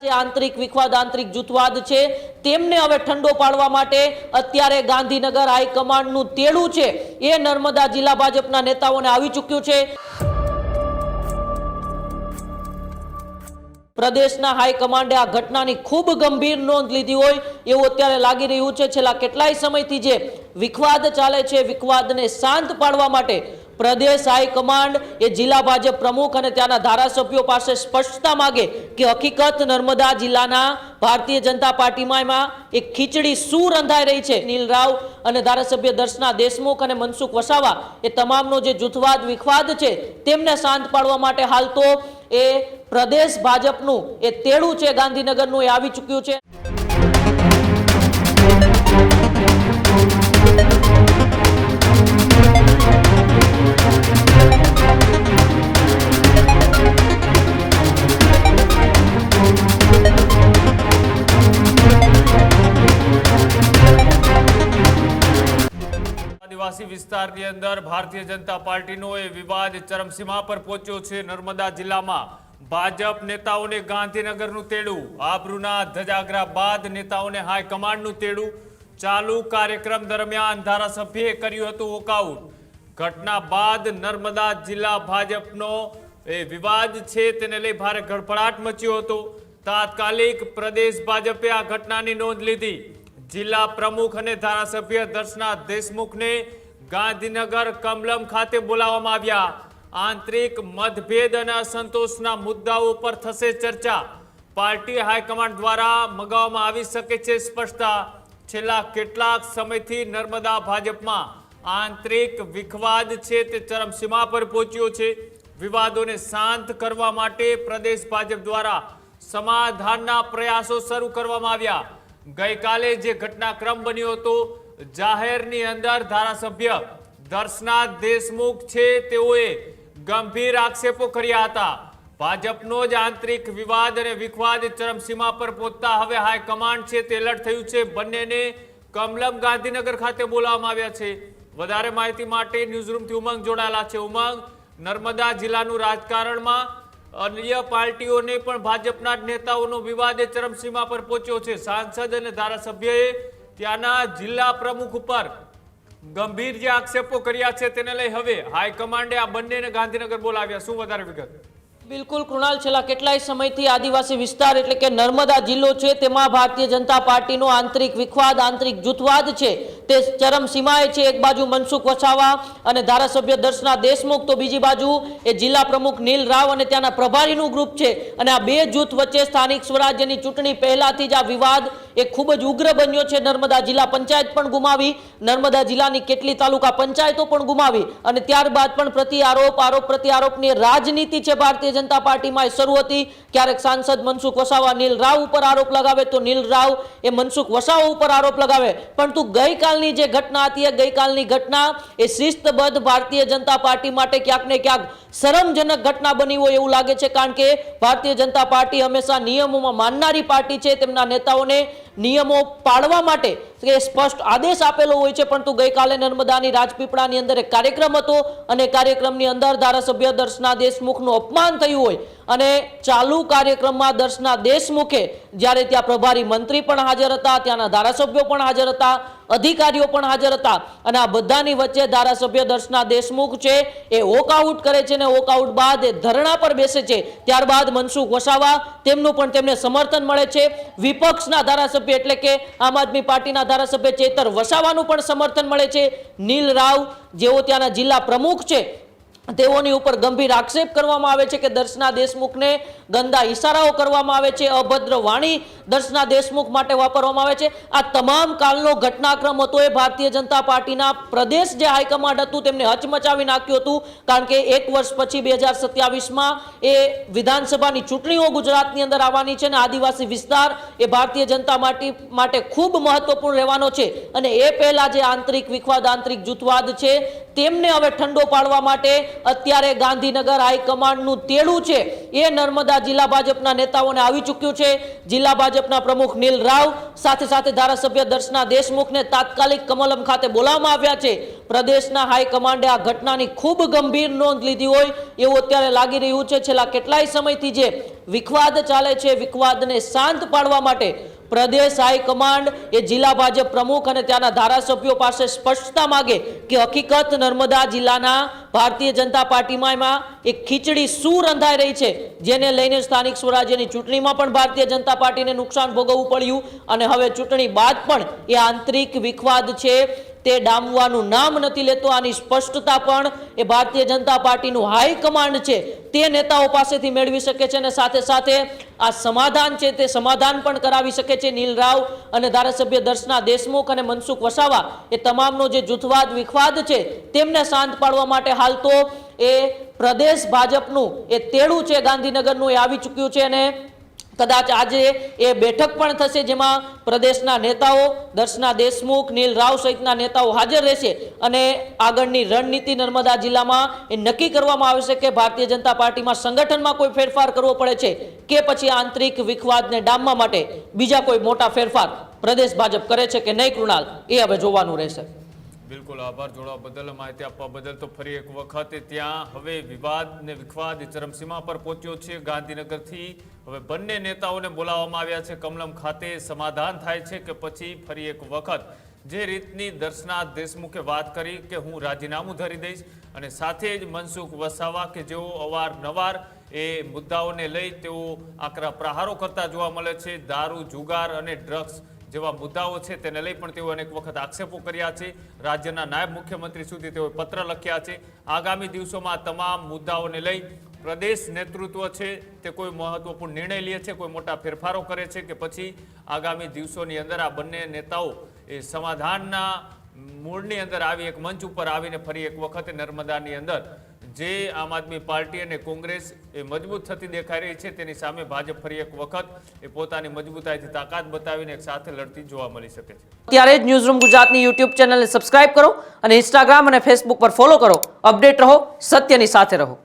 आंतरिक विखवाद आंतरिक जूथवाद छे तेमने हवे ठंडो पाडवा माटे अत्यारे गांधीनगर हाईकमांडनुं तेडुं छे ए नर्मदा जिल्ला भाजपना नेताओने आवी चूक्युं छे। प्रदेशना हाईकमांडे आ घटनानी खूब गंभीर नोंध लीधी होय एवुं अत्यारे लागी रह्युं छे। छेल्ला केटलाय समयथी जे विखवाद चाले छे विखवादने शांत पाडवा माटे प्रदेश हाईकमांड ए जिला भाजप प्रमुख और त्याना धारासभ्यों पासे स्पष्टता मांगे कि हकीकत नर्मदा जिल्लाना भारतीय जनता पार्टी में एक खीचड़ी शू रंधाई रही है। नील राव और धारासभ्य दर्शना देशमुख और मनसुख वसावा ए तमामनो जे जूथवाद विखवाद है तेमने शांत पाडवा माटे हाल तो ए प्रदेश भाजपनुं ए तेडुं छे गांधीनगरनुं ए आवी चूक्युं छे। आदिवासी विस्तारनी अंदर भारतीय जनता पार्टीनो ए विवाद चरमसीमा पर पहोंच्यो छे। नर्मदा जिल्लामां भाजप नेताओने गांधीनगरनुं तेडुं, आबरूना धजागरा बाद नेताओने हाईकमांडनुं तेडुं। चालू कार्यक्रम दरमियान धारासभ्ये कर्युं हतुं वॉकआउट। घटना बाद नर्मदा जिल्ला भाजपनो ए विवाद छे तेने लई भारे गड़बड़ाट मच्यो हतो। तात्कालिक प्रदेश भाजपे आ घटनानी नोंध लीधी। जिला प्रमुख और धारासभ्य दर्शना देशमुख ने गांधीनगर कमलम खाते बोलाववामां आव्या। आंतरिक मतभेद और असंतोषना मुद्दाओं पर थशे चर्चा। पार्टी हाईकमांड द्वारा मंगाववामां आवी शके छे स्पष्टता। छेल्ला केटलाक समयथी नर्मदा भाजपमां आंतरिक विखवाद छे ते चरमसीमा पर पहोंच्यो छे। विवादोने शांत करवा माटे प्रदेश भाजप द्वारा समाधानना प्रयासों शरू करवामां आव्या। गई काले जे घटनाक्रम बन्यो तो जाहेरनी अंदर धारासभ्य दर्शना देशमुख छे तेओए गंभीर आक्षेपो कर्या हता। भाजपनो ज आंतरिक विवाद अने विखवाद चरमसीमा पर पहोंचता हवे हाईकमांड छे ते एलर्ट थयुं छे। बंनेने कमलम गांधीनगर खाते बोलाववामां आव्या छे। वधारे माहिती माटे न्यूઝરૂમથી उमंग जोड़ाયેલા છે। उमंग, नर्मदा जिल्लाનું રાજકારણમાં अन्य पार्टीओने पण भाजपना नेताओनो विवाद चरमसीमा पर पहोंच्यो छे। सांसद अने धारासभ्यए त्याना जिल्ला प्रमुख पर गंभीर जे आक्षेपो कर्या छे तेने लई हवे हाईकमांडे आ बंनेने गांधीनगर बोलाव्या। शुं वधारे विगत? बिल्कुल कृणाल, छेल्ला केटलाय समयथी आदिवासी विस्तार एटले के नर्मदा जिल्लो छे तेमां भारतीय जनता पार्टीनो आंतरिक विखवाद आंतरिक जूथवाद छे ते चरमसीमाए छे। एक बाजू मनसुख वसावा अने धारासभ्य दर्शना देशमुख तो बीजी बाजू ए जिल्ला प्रमुख नील राव अने त्याना प्रभारीनुं ग्रुप छे अने आ बे जूथ वच्चे स्थानिक स्वराज्यनी चूंटणी पहेलाथी ज आ विवाद ए खूब ज उग्र बन्यो छे। नर्मदा जिल्ला पंचायत पण गुमावी, नर्मदा जिल्लानी केटली तालुका पंचायतो पण गुमावी अने त्यारबाद पण प्रति आरोप प्रति आरोपनी राजनीति छे भारतीय जनता पार्टी में शुरू थी। क्यारेक सांसद मनसुख वसावा नील राव पर आरोप लगावे तो नील राव ए मनसुख वसावा पर आरोप लगावे। परंतु गई कालनी जे घटना थी गई कालनी घटना ए शिस्तबद्ध भारतीय जनता पार्टी माटे क्यांक ने क्यांक शरमजनक घटना बनी होय एवुं लागे छे। कारण के भारतीय जनता पार्टी हमेशा नियमों माननारी पार्टी छे। तेमना नेताओने नियमों पाळवा माटे स्पष्ट आदेश आपेलो होय छे। परंतु गई काले नर्मदानी राजपीपळानी अंदर एक कार्यक्रम हतो अने कार्यक्रमनी अंदर धारासभ्य दर्शना देशमुखनुं अपमान थयुं होय अने चालू कार्यक्रममां दर्शना देशमुखे ज्यारे त्यां प्रभारी मंत्री पण हाजर हता, त्याना धारासभ्यो पण हाजर हता, अधिकारीओ पण हाजर हता अने आ बधानी वच्चे धारासभ्य दर्शना देशमुख छे ए वॉकआउट करे छे ने वॉकआउट बाद ए धरણા पर बेसे छे। त्यारबाद मनसुख वसावा तेमनुं पण तेमने समर्थन मळे छे। विपक्षना धारासभ्य एटले के आम आदमी पार्टीना धारासभ्य चेतर वसावानुं पण समर्थन मळे छे। नील राव जेओ त्याना जिल्ला प्रमुख छे तेओनी उपर गंभीर आक्षेप करवामां आवे छे के दर्शना देशमुखने गंदा इशाराओ करवामां आवे छे, अभद्र वाणी दर्शना देशमुख माटे वापरवामां आवे छे। आ तमाम कालनो घटनाक्रम हतो ए भारतीय जनता पार्टीना प्रदेश जे हाईकमांड हतुं तेमने हचमचावी नाख्युं हतुं। कारण के एक वर्ष पछी 2027 मां ए विधानसभानी चूंटणीओ गुजरातनी अंदर आववानी छे अने आदिवासी विस्तार ए भारतीय जनता माटे खूब महत्वपूर्ण रहेવાનો छे अने ए पहेला जे आंतरिक विखवाद आंतरिक जूथवाद छे तेमने हवे ठंडो पाडवा माटे अत्यारे गांधीनगर हाईकमांडनुं तेडुं छे ए नर्मदा जिला भाजपना नेताओने आवी चूक्युं छे। जिला भाजपना प्रमुख नील राव साथे साथे धारासभ्य दर्शना देशमुखने तात्कालिक कमलम खाते बोलाववामां आव्या छे। પ્રદેશના હાઈકમાન્ડે આ ઘટનાની ખૂબ ગંભીર નોંધ લીધી હોય એવું અત્યારે લાગી રહ્યું છે. છેલ્લા કેટલાય સમયથી જે વિખવાદ ચાલે છે, વિખવાદને શાંત પાડવા માટે પ્રદેશ હાઈકમાન્ડ એ જિલ્લા ભાજપ પ્રમુખ અને ત્યાંના ધારાસભ્યો પાસે સ્પષ્ટતા માગે કે હકીકત નર્મદા જિલ્લાના ભારતીય જનતા પાર્ટીમાં એમાં એક ખીચડી શું રંધાઈ રહી છે, જેને લઈને સ્થાનિક સ્વરાજ્યની ચૂંટણીમાં પણ ભારતીય જનતા પાર્ટીને નુકસાન ભોગવવું પડ્યું અને હવે ચૂંટણી બાદ પણ એ આંતરિક વિખવાદ છે તે ડામવાનું નામ નથી લેતો. આની સ્પષ્ટતા પણ એ ભારતીય જનતા પાર્ટીનું હાઈકમાન્ડ છે તે નેતાઓ પાસેથી મેળવી શકે છે અને સાથે સાથે આ સમાધાન છે તે સમાધાન પણ કરાવી શકે છે. નીલ રાવ અને ધારાસભ્ય દર્શના દેશમુખ અને મનસુખ વસાવા એ તમામનો જે જૂથવાદ વિખવાદ છે તેમને શાંત પાડવા માટે હાલ તો એ પ્રદેશ ભાજપનું એ તેડું છે ગાંધીનગરનું એ આવી ચૂક્યું છે અને કદાચ આજે એ બેઠક પણ થશે જેમાં પ્રદેશના નેતાઓ દર્શના દેશમુખ, નીલ રાવ સહિતના નેતાઓ હાજર રહેશે અને આગળની રણનીતિ નર્મદા જિલ્લામાં એ નક્કી કરવામાં આવશે કે ભારતીય જનતા પાર્ટીમાં સંગઠનમાં કોઈ ફેરફાર કરવો પડે છે કે પછી આંતરિક વિખવાદને ડામવા માટે બીજા કોઈ મોટા ફેરફાર પ્રદેશ ભાજપ કરે છે કે નહીં. કૃણાલ, એ હવે જોવાનું રહેશે. બિલકુલ, આભાર જોડવા બદલ, માહિતી આપવા બદલ. તો ફરી એક વખત ત્યાં હવે વિવાદ ને વિખવાદ ચરમસીમા પર પહોંચ્યો છે. ગાંધીનગરથી હવે બંને નેતાઓને બોલાવવામાં આવ્યા છે કમલમ ખાતે. સમાધાન થાય છે કે પછી ફરી એક વખત જે રીતની દર્શના દેશમુખે વાત કરી કે હું રાજીનામું ધરી દઈશ અને સાથે જ મનસુખ વસાવા કે જેઓ અવારનવાર એ મુદ્દાઓને લઈ તેઓ આકરા પ્રહારો કરતા જોવા મળે છે. દારૂ, જુગાર અને ડ્રગ્સ જેવા મુદ્દાઓ છે તેને લઈ પણ તેઓ અનેક વખત આક્ષેપો કર્યા છે. રાજ્યના નાયબ મુખ્યમંત્રી સુધી તેઓએ પત્ર લખ્યા છે. આગામી દિવસોમાં તમામ મુદ્દાઓને લઈ પ્રદેશ નેતૃત્વ છે તે કોઈ મહત્વપૂર્ણ નિર્ણય લે છે, કોઈ મોટા ફેરફારો કરે છે કે પછી આગામી દિવસોની અંદર આ બંને નેતાઓ એ સમાધાનના મૂળની અંદર આવી એક મંચ ઉપર આવીને ફરી એક વખત નર્મદાની અંદર જે આમ આદમી પાર્ટી અને કોંગ્રેસ એ મજબૂત થતી દેખાઈ રહી છે તેની સામે ભાજપ ફરી એક વખત એ પોતાની મજબૂતાઈથી તાકાત બતાવીને એક સાથે લડતી જોવા મળી શકે છે. ત્યારે જ ન્યૂઝરૂમ ગુજરાતની યુટ્યુબ ચેનલને સબસ્ક્રાઇબ કરો અને ઇન્સ્ટાગ્રામ અને ફેસબુક પર ફોલો કરો. અપડેટ રહો, સત્યની સાથે રહો.